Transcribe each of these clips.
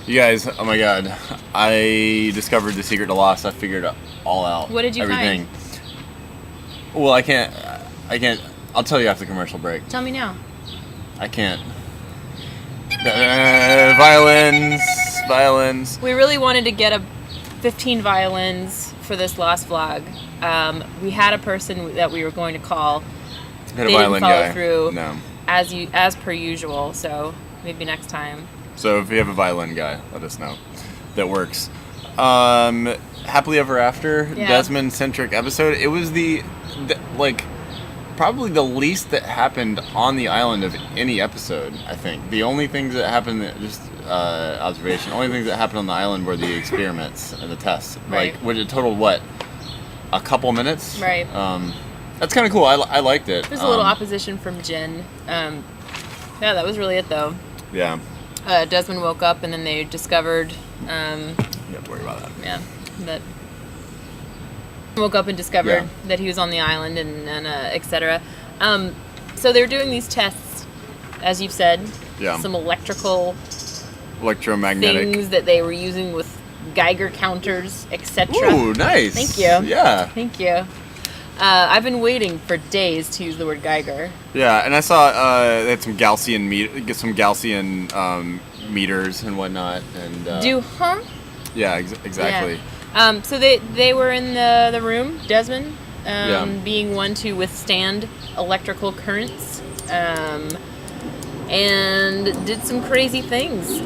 You guys, oh my god. I discovered the secret to Lost. I figured it all out. What did you Everything. Well, I can't, I'll tell you after the commercial break. Tell me now. I can't. Violins. We really wanted to get 15 violins for this last vlog. We had a person that we were going to call. Hit a They violin didn't follow guy. through No. as per usual, so maybe next time. So if you have a violin guy, let us know. That works. Happily Ever After, Yeah. Desmond-centric episode. It was probably the least that happened on the island of any episode, I think. The only things that happened, observation, only things that happened on the island were the experiments and the tests. Right. Which it totaled, what, a couple minutes? Right. That's kind of cool. I liked it. There's a little opposition from Jin. Yeah, that was really it, though. Yeah. Desmond woke up, and then they discovered... You don't have to worry about that. Yeah, that woke up and discovered Yeah. that he was on the island and etc. So they're doing these tests, as you've said. Yeah. Some electrical Electromagnetic. things that they were using with Geiger counters, etc. Ooh, nice. Thank you. Yeah. Thank you. I've been waiting for days to use the word Geiger. Yeah, and I saw they had some Gaussian meters and whatnot, and yeah, exactly. Yeah. So they were in the room, Desmond, Yeah. being one to withstand electrical currents, and did some crazy things.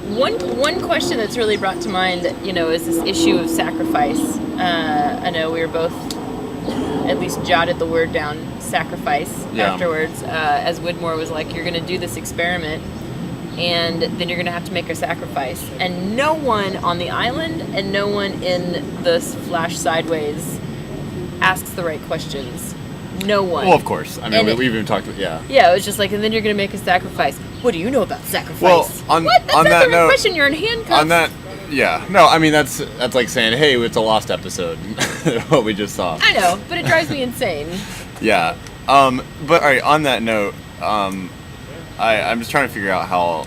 One question that's really brought to mind, is this issue of sacrifice. I know we were both at least jotted the word down, sacrifice, Yeah. afterwards, as Widmore was like, you're going to do this experiment, and then you're going to have to make a sacrifice. And no one on the island and no one in the Flash Sideways asks the right questions. No one. Well, of course. I mean, And we've even talked. Yeah. Yeah, it was just like, and then you're going to make a sacrifice. What do you know about sacrifice? Well, on what? That's on not that the right note, question. You're in handcuffs. on that, yeah. No, I mean that's like saying, hey, it's a lost episode. What we just saw. I know, but it drives me insane. Yeah. But all right. On that note, I'm just trying to figure out how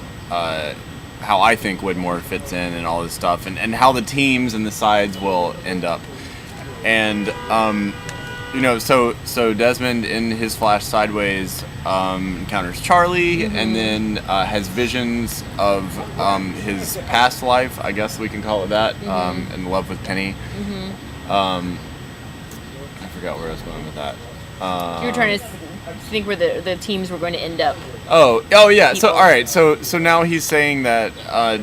I think Widmore fits in and all this stuff, and how the teams and the sides will end up. And so Desmond in his Flash Sideways encounters Charlie, Mm-hmm. and then has visions of his past life, I guess we can call it that, Mm-hmm. and love with Penny. I forgot where I was going with that. You were trying to think where the teams were going to end up. Oh yeah. So People. all right. So now he's saying that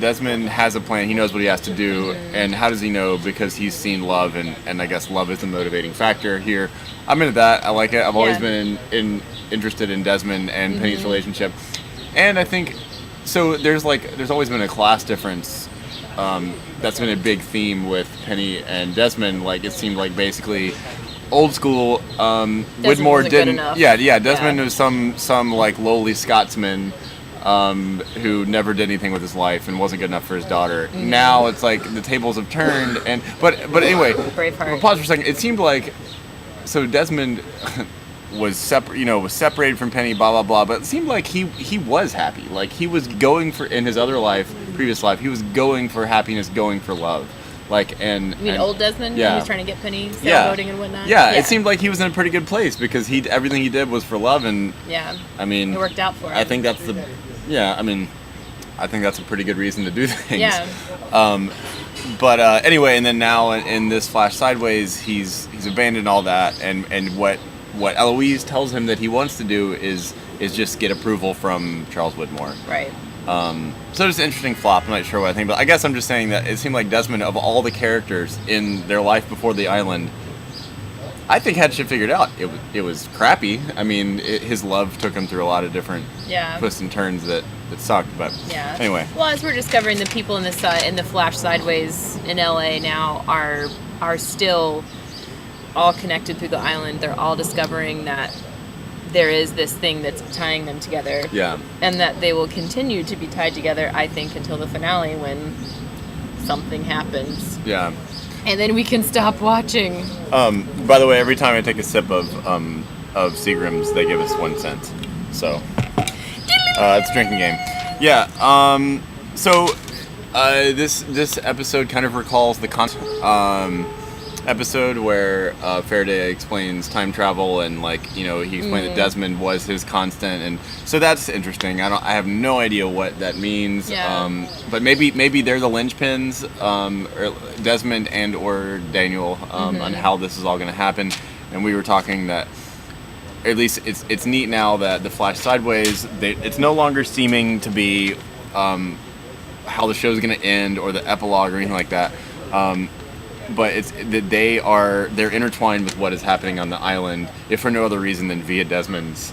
Desmond has a plan. He knows what he has to do, and how does he know? Because he's seen love, and I guess love is the motivating factor here. I'm into that. I like it. I've always Yeah. been interested in Desmond and Penny's relationship, and I think so. There's always been a class difference. That's been a big theme with Penny and Desmond. Like it seemed like basically old school. Widmore wasn't good didn't. enough. Yeah. Desmond Yeah. was some like lowly Scotsman who never did anything with his life and wasn't good enough for his daughter. Now it's like the tables have turned, and but anyway, Braveheart. pause for a second. It seemed like so Desmond was separated from Penny, blah blah blah. But it seemed like he was happy. Like he was going for in his other life, previous life, he was going for happiness, going for love. Like and You mean and- old Desmond? Yeah. When he was trying to get Penny Yeah. voting and whatnot? Yeah, it seemed like he was in a pretty good place because everything he did was for love, and Yeah. I mean, It worked out for him. I think that's I think that's a pretty good reason to do things. Yeah. But anyway, and then now in this Flash Sideways, he's abandoned all that, and what Eloise tells him that he wants to do is just get approval from Charles Widmore. Right. So it's an interesting flop. I'm not sure what I think, but I guess I'm just saying that it seemed like Desmond, of all the characters in their life before the island, I think had shit figured out. It was crappy. I mean, his love took him through a lot of different Yeah. twists and turns that sucked. But Yeah. anyway, Well, as we're discovering, the people in the Flash Sideways in LA now are still all connected through the island. They're all discovering that there is this thing that's tying them together. yeah. And that they will continue to be tied together, I think, until the finale when something happens. Yeah. And then we can stop watching. By the way, every time I take a sip of Seagram's, they give us 1 cent. So it's a drinking game. Yeah. So, this episode kind of recalls the episode where Faraday explains time travel, and he explained that Desmond was his constant, and so that's interesting. I have no idea what that means. Yeah. But maybe they're the linchpins, or Desmond and or Daniel, on how this is all going to happen. And we were talking that at least it's neat now that the Flash Sideways, it's no longer seeming to be how the show's going to end or the epilogue or anything like that. But it's that they're intertwined with what is happening on the island, if for no other reason than via Desmond's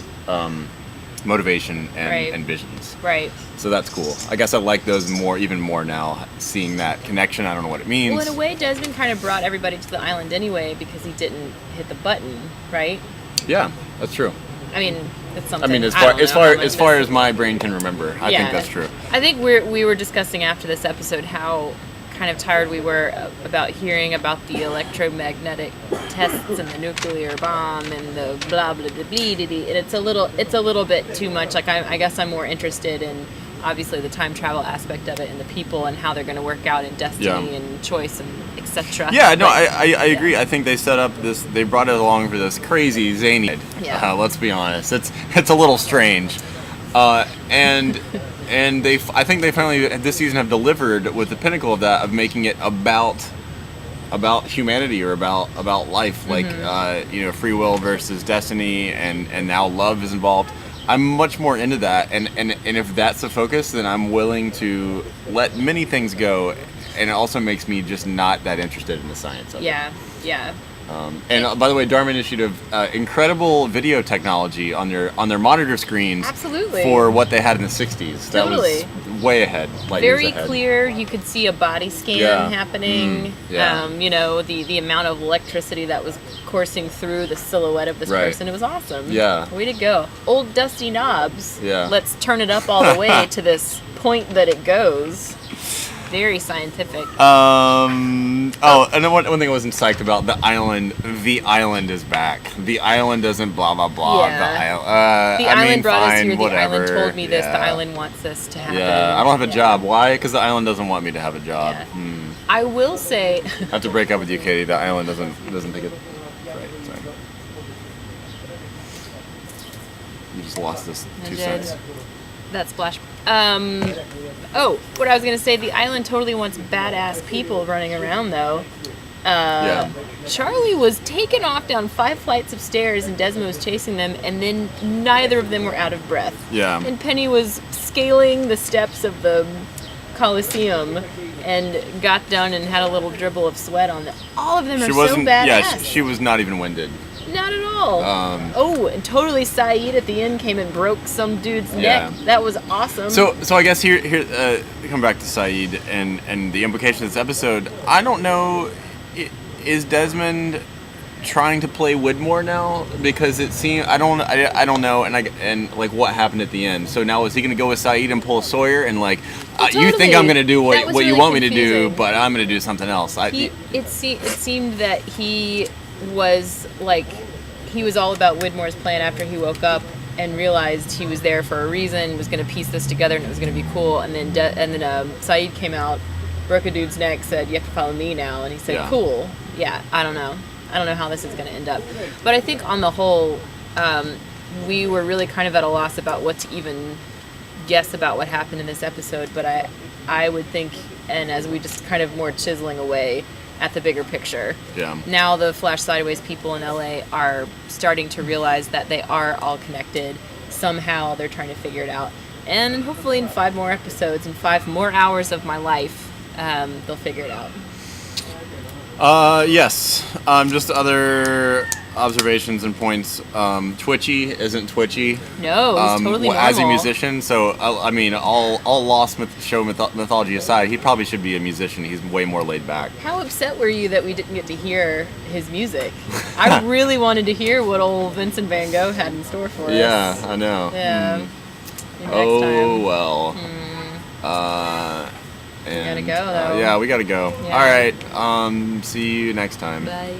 motivation and visions. Right. So that's cool. I guess I like those even more now, seeing that connection. I don't know what it means. Well, in a way, Desmond kind of brought everybody to the island anyway because he didn't hit the button, right? Yeah, that's true. I mean, it's something. I mean, as far as my brain can remember, I think that's true. I think we were discussing after this episode how kind of tired we were about hearing about the electromagnetic tests and the nuclear bomb and the blah blah blah blah, and it's a little bit too much. Like I guess I'm more interested in obviously the time travel aspect of it and the people and how they're going to work out in destiny and choice and etc. Yeah, no, I agree. I think they set up this. They brought it along for this crazy zany. Yeah. Let's be honest. It's a little strange, and I think they finally this season have delivered with the pinnacle of that, of making it about humanity or about life, like free will versus destiny, and now love is involved. I'm much more into that, and if that's the focus, then I'm willing to let many things go, and it also makes me just not that interested in the science of it. Yeah. And by the way, Dharma Initiative, incredible video technology on their monitor screens. Absolutely. For what they had in the 60s. That Totally. was way ahead. Very ahead. clear. You could see a body scan happening. The amount of electricity that was coursing through the silhouette of this person. It was awesome. Yeah. Way to go. Old dusty knobs. Yeah. Let's turn it up all the way to this point that it goes. Very scientific. And then one thing I wasn't psyched about, the island is back. The island doesn't blah blah blah. Yeah. The island brought us here. Whatever. The island told me this. The island wants this to happen. Yeah, I don't have a job. Why? Because the island doesn't want me to have a job. Yeah. I will say. I have to break up with you, Katie. The island doesn't think it right. Sorry. You just lost this 2 cents. That splash. What I was gonna say, the island totally wants badass people running around though. Charlie was taken off down 5 flights of stairs and Desmond was chasing them, and then neither of them were out of breath. Yeah. And Penny was scaling the steps of the Coliseum and got done and had a little dribble of sweat on them. All of them are so badass. Yeah, she was not even winded. Not at all. And totally Saeed at the end came and broke some dude's neck. That was awesome. So I guess here come back to Saeed and the implication of this episode. I don't know, is Desmond trying to play Widmore now? Because it seemed I don't know, and like what happened at the end. So now is he going to go with Saeed and pull Sawyer and you think I'm going to do what really you want me to confusing. do, but I'm going to do something else. It seemed that he was all about Widmore's plan after he woke up and realized he was there for a reason, was going to piece this together, and it was going to be cool. And then Saeed came out, broke a dude's neck, said, "You have to follow me now," and he said, "Cool." Yeah, I don't know how this is going to end up, but I think on the whole, we were really kind of at a loss about what to even guess about what happened in this episode. But I would think, and as we just kind of more chiseling away at the bigger picture. Yeah. Now the Flash Sideways people in LA are starting to realize that they are all connected. Somehow they're trying to figure it out. And hopefully in 5 more episodes and 5 more hours of my life, they'll figure it out. Yes. Just other observations and points. Twitchy isn't twitchy. No, it's totally normal. As a musician, so I mean, all lost show mythology aside, he probably should be a musician. He's way more laid back. How upset were you that we didn't get to hear his music? I really wanted to hear what old Vincent Van Gogh had in store for us. Yeah, I know. Yeah. Maybe Oh next time. well. We gotta go though. Yeah, we gotta go. Yeah. All right. See you next time. Bye.